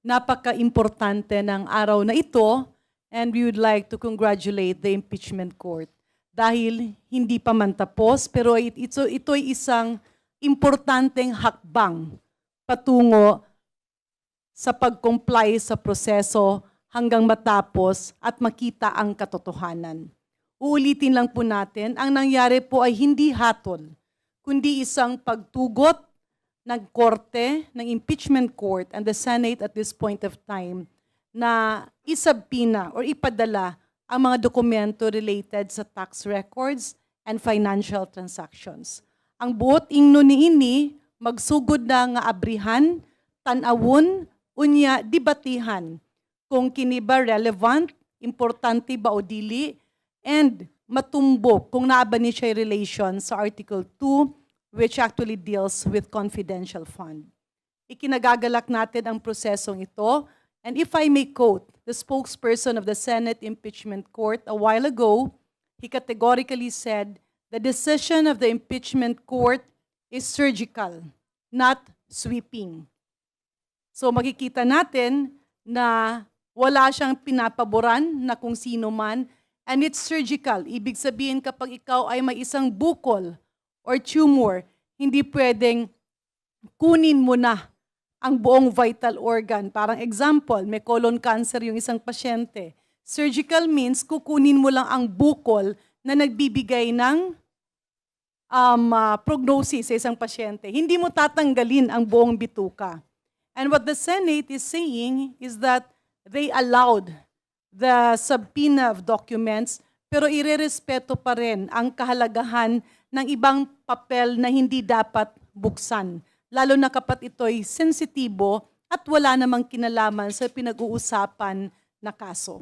napaka-importante ng araw na ito, and we would like to congratulate the impeachment court. Dahil hindi pa man tapos, pero ito ay isang importanteng hakbang patungo sa pag-comply sa proseso hanggang matapos at makita ang katotohanan. Uulitin lang po natin, ang nangyari po ay hindi hatol, kundi isang pagtugot ng korte, ng impeachment court and the Senate at this point of time na isabpina or ipadala ang mga dokumento related sa tax records and financial transactions. Ang buot ingno niini magsugod na nga abrihan, tanawon, unya debatihan kung kini ba relevant, importante ba o dili, and matumbok kung naa ba ni siya relation sa Article 2 which actually deals with confidential fund. Ikinagagalak natin ang prosesong ito, and if I may quote the spokesperson of the Senate Impeachment Court a while ago, he categorically said, the decision of the impeachment court is surgical, not sweeping. So makikita natin na wala siyang pinapaboran na kung sino man, and it's surgical. Ibig sabihin kapag ikaw ay may isang bukol or tumor, hindi pwedeng kunin mo na ang buong vital organ. Parang example, may colon cancer yung isang pasyente. Surgical means kukunin mo lang ang bukol na nagbibigay ng prognosis sa isang pasyente. Hindi mo tatanggalin ang buong bituka. And what the Senate is saying is that they allowed the subpoena of documents, pero irerespeto pa rin ang kahalagahan ng ibang papel na hindi dapat buksan. Lalo na kapag ito'y sensitibo at wala namang kinalaman sa pinag-uusapan na kaso.